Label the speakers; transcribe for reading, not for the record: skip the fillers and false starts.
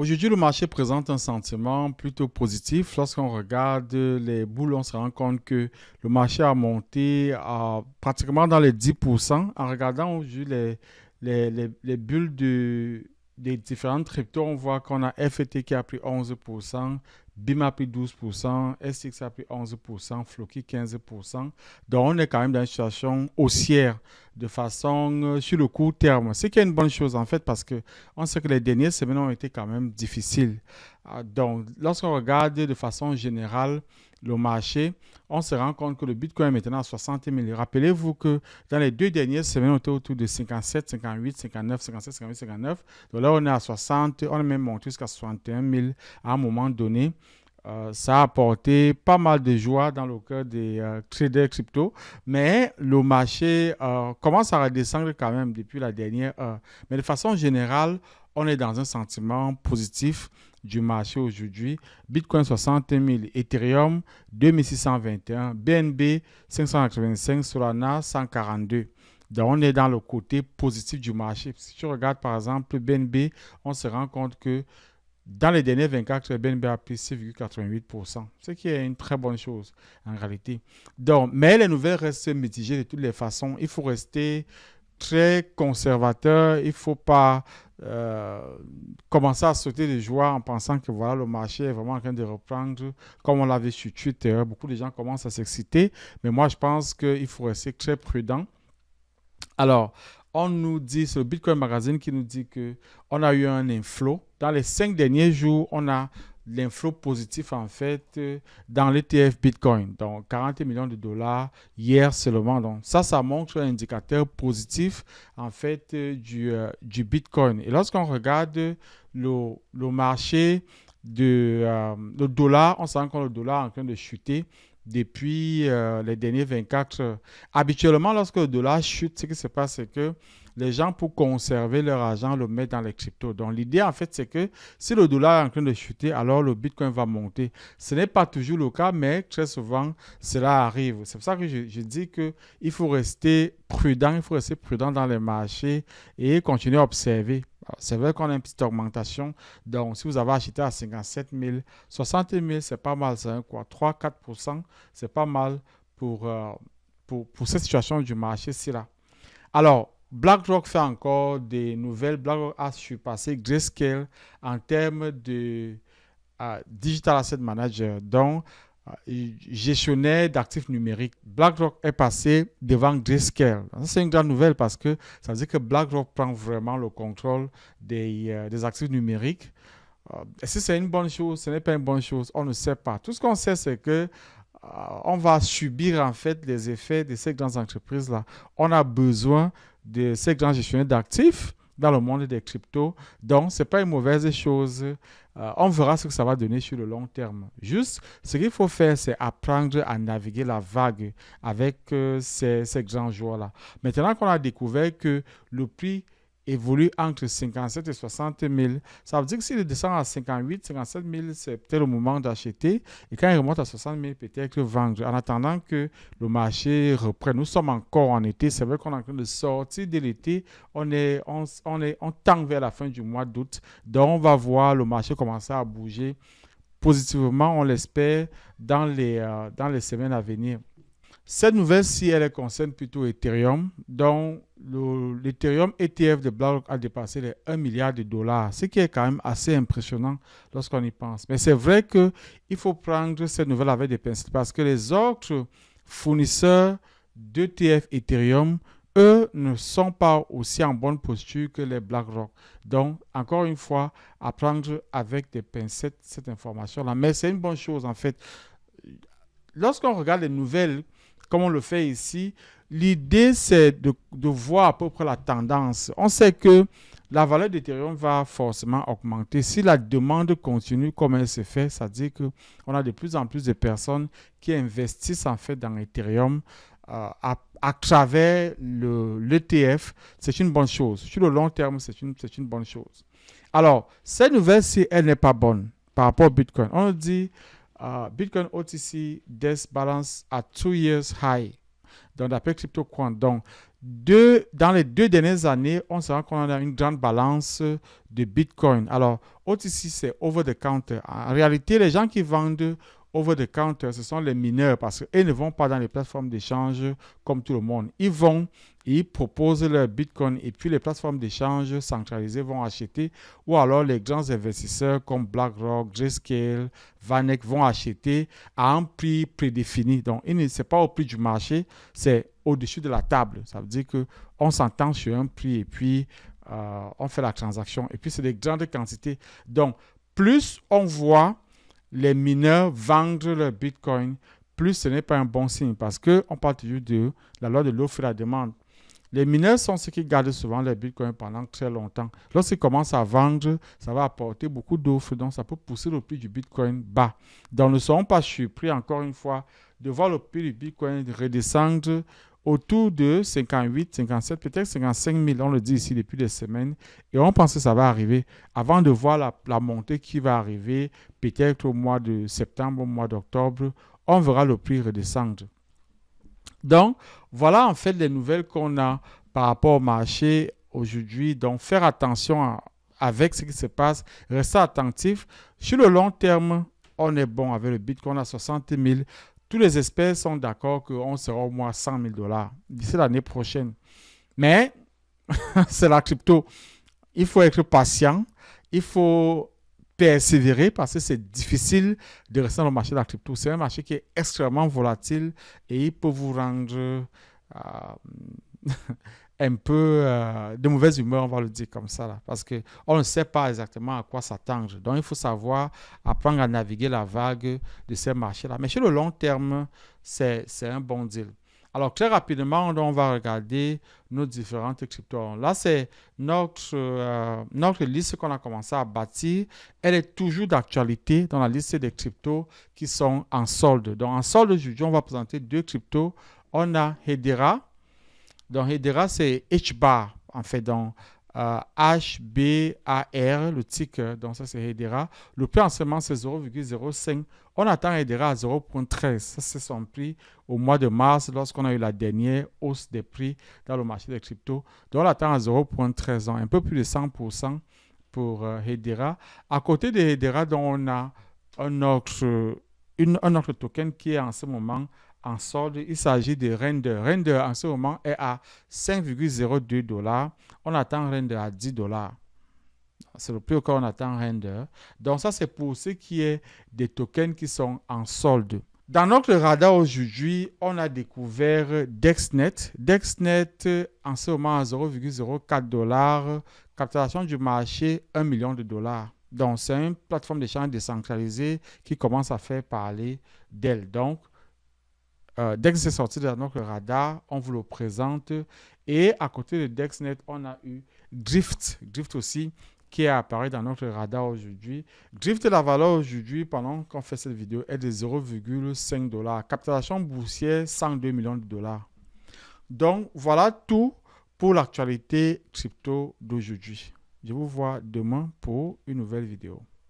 Speaker 1: Aujourd'hui, le marché présente un sentiment plutôt positif. Lorsqu'on regarde les boules, on se rend compte que le marché a monté pratiquement dans les 10%. En regardant aujourd'hui les bulles des différentes cryptos, on voit qu'on a FET qui a pris 11%, BIM a pris 12%, SX a pris 11%, Floki 15%. Donc, on est quand même dans une situation haussière de façon sur le court terme. Ce qui est une bonne chose en fait parce que on sait que les dernières semaines ont été quand même difficiles. Donc, lorsqu'on regarde de façon générale le marché, on se rend compte que le Bitcoin est maintenant à 60 000. Rappelez-vous que dans les deux dernières semaines, on était autour de 57, 58, 59, 57, 58, 59. Donc là, on est à 60, on est même monté jusqu'à 61 000 à un moment donné. Ça a apporté pas mal de joie dans le cœur des traders crypto, mais le marché commence à redescendre quand même depuis la dernière heure. Mais de façon générale, on est dans un sentiment positif du marché aujourd'hui. Bitcoin 60 000, Ethereum 2621, BNB 585, Solana 142. Donc, on est dans le côté positif du marché. Si tu regardes par exemple BNB, on se rend compte que dans les derniers 24 heures, BNB a pris 6,88%, ce qui est une très bonne chose en réalité. Donc, mais les nouvelles restent mitigées de toutes les façons. Il faut rester très conservateur. Il ne faut pas commencer à sauter de joie en pensant que voilà, le marché est vraiment en train de reprendre comme on l'avait sur Twitter. Beaucoup de gens commencent à s'exciter, mais moi je pense qu'il faut rester très prudent. Alors, on nous dit, c'est le Bitcoin Magazine qui nous dit que on a eu un inflow. Dans les 5 derniers jours, on a l'inflow positif en fait dans l'ETF Bitcoin. Donc, 40 millions de dollars hier seulement. Donc, ça montre un indicateur positif en fait du Bitcoin. Et lorsqu'on regarde le marché le dollar, on sent que le dollar est en train de chuter depuis les derniers 24 heures. Habituellement, lorsque le dollar chute, ce qui se passe, c'est que les gens, pour conserver leur argent, le mettent dans les cryptos. Donc, l'idée, en fait, c'est que si le dollar est en train de chuter, alors le Bitcoin va monter. Ce n'est pas toujours le cas, mais très souvent, cela arrive. C'est pour ça que je dis qu'il faut rester prudent, il faut rester prudent dans les marchés et continuer à observer. C'est vrai qu'on a une petite augmentation. Donc, si vous avez acheté à 57 000, 60 000, c'est pas mal. C'est quoi? 3-4%, c'est pas mal pour cette situation du marché-ci là. Alors, BlackRock fait encore des nouvelles. BlackRock a surpassé Grayscale en termes de Digital Asset Manager, donc gestionnaire d'actifs numériques. BlackRock est passé devant Grayscale. C'est une grande nouvelle parce que ça veut dire que BlackRock prend vraiment le contrôle des actifs numériques. Est-ce que c'est une bonne chose? Ce n'est pas une bonne chose. On ne sait pas. Tout ce qu'on sait, c'est que on va subir en fait les effets de ces grandes entreprises-là. On a besoin de ces grands gestionnaires d'actifs dans le monde des cryptos. Donc, ce n'est pas une mauvaise chose. On verra ce que ça va donner sur le long terme. Juste, ce qu'il faut faire, c'est apprendre à naviguer la vague avec ces grands joueurs-là. Maintenant qu'on a découvert que le prix évolue entre 57 et 60 000. Ça veut dire que s'il descend à 58, 57 000, c'est peut-être le moment d'acheter. Et quand il remonte à 60 000, peut-être vendre. En attendant que le marché reprenne. Nous sommes encore en été. C'est vrai qu'on est en train de sortir de l'été. On tend vers la fin du mois d'août. Donc, on va voir le marché commencer à bouger positivement, on l'espère, dans les semaines à venir. Cette nouvelle-ci, elle concerne plutôt Ethereum. Donc, l'Ethereum ETF de BlackRock a dépassé les 1 milliard de dollars, ce qui est quand même assez impressionnant lorsqu'on y pense. Mais c'est vrai qu'il faut prendre cette nouvelle avec des pincettes parce que les autres fournisseurs d'ETF Ethereum, eux, ne sont pas aussi en bonne posture que les BlackRock. Donc, encore une fois, à prendre avec des pincettes cette information-là. Mais c'est une bonne chose, en fait. Lorsqu'on regarde les nouvelles, comme on le fait ici, l'idée, c'est de voir à peu près la tendance. On sait que la valeur d'Ethereum va forcément augmenter. Si la demande continue comme elle se fait, ça veut dire qu'on a de plus en plus de personnes qui investissent en fait dans Ethereum à travers l'ETF. C'est une bonne chose. Sur le long terme, c'est une bonne chose. Alors, cette nouvelle-ci, elle n'est pas bonne par rapport au Bitcoin. On dit Bitcoin OTC Desk Balance at 2 years high. Donc, d'après CryptoQuant. Donc, Dans les 2 dernières années, on se rend compte qu'on a une grande balance de Bitcoin. Alors, OTC, c'est over the counter. En réalité, les gens qui vendent over the counter, ce sont les mineurs parce qu'ils ne vont pas dans les plateformes d'échange comme tout le monde. Ils proposent leur Bitcoin et puis les plateformes d'échange centralisées vont acheter, ou alors les grands investisseurs comme BlackRock, Grayscale, VanEck vont acheter à un prix prédéfini. Donc, ce n'est pas au prix du marché, c'est au-dessus de la table. Ça veut dire qu'on s'entend sur un prix et puis on fait la transaction. Et puis, c'est des grandes quantités. Donc, plus on voit les mineurs vendre leur Bitcoin, plus ce n'est pas un bon signe parce qu'on parle toujours de la loi de l'offre et la demande. Les mineurs sont ceux qui gardent souvent les bitcoins pendant très longtemps. Lorsqu'ils commencent à vendre, ça va apporter beaucoup d'offres, donc ça peut pousser le prix du bitcoin bas. Donc, ne serons pas surpris, encore une fois, de voir le prix du bitcoin redescendre autour de 58, 57, peut-être 55 000, on le dit ici depuis des semaines, et on pense que ça va arriver avant de voir la montée qui va arriver, peut-être au mois de septembre, au mois d'octobre, on verra le prix redescendre. Donc, voilà en fait les nouvelles qu'on a par rapport au marché aujourd'hui. Donc, faire attention avec ce qui se passe, rester attentif. Sur le long terme, on est bon avec le Bitcoin à 60 000. Tous les experts sont d'accord qu'on sera au moins 100 000 $ d'ici l'année prochaine. Mais, c'est la crypto. Il faut être patient. Il faut persévérer parce que c'est difficile de rester dans le marché de la crypto. C'est un marché qui est extrêmement volatile et il peut vous rendre un peu de mauvaise humeur, on va le dire comme ça, là, parce qu'on ne sait pas exactement à quoi s'attendre. Donc, il faut savoir apprendre à naviguer la vague de ces marchés-là. Mais sur le long terme, c'est un bon deal. Alors, très rapidement, on va regarder nos différentes cryptos. Là, c'est notre liste qu'on a commencé à bâtir. Elle est toujours d'actualité dans la liste des cryptos qui sont en solde. Donc, en solde aujourd'hui, on va présenter 2 cryptos. On a Hedera. Donc, Hedera, c'est HBAR, en fait. Donc, HBAR, le ticker. Donc, ça, c'est Hedera. Le prix en ce moment, c'est 0,05. On attend Hedera à 0,13. Ça, c'est son prix au mois de mars, lorsqu'on a eu la dernière hausse des prix dans le marché des cryptos. Donc, on attend à 0,13. Donc, un peu plus de 100% pour Hedera. À côté de Hedera, donc, on a un autre token qui est en ce moment en solde. Il s'agit de Render. Render en ce moment est à 5,02 $. On attend Render à 10 $. C'est le prix auquel on attend Render. Donc ça, c'est pour ce qui est des tokens qui sont en solde. Dans notre radar aujourd'hui, on a découvert DexNet. DexNet en ce moment à 0,04 $. Capitalisation du marché, 1 million de $. Donc c'est une plateforme d'échange décentralisée qui commence à faire parler d'elle. Donc, dès que c'est sorti de notre radar, on vous le présente. Et à côté de DexNet, on a eu Drift. Drift aussi, qui est apparu dans notre radar aujourd'hui. Drift, la valeur aujourd'hui, pendant qu'on fait cette vidéo, est de 0,5 $. Capitalisation boursière, 102 millions de $. Donc, voilà tout pour l'actualité crypto d'aujourd'hui. Je vous vois demain pour une nouvelle vidéo.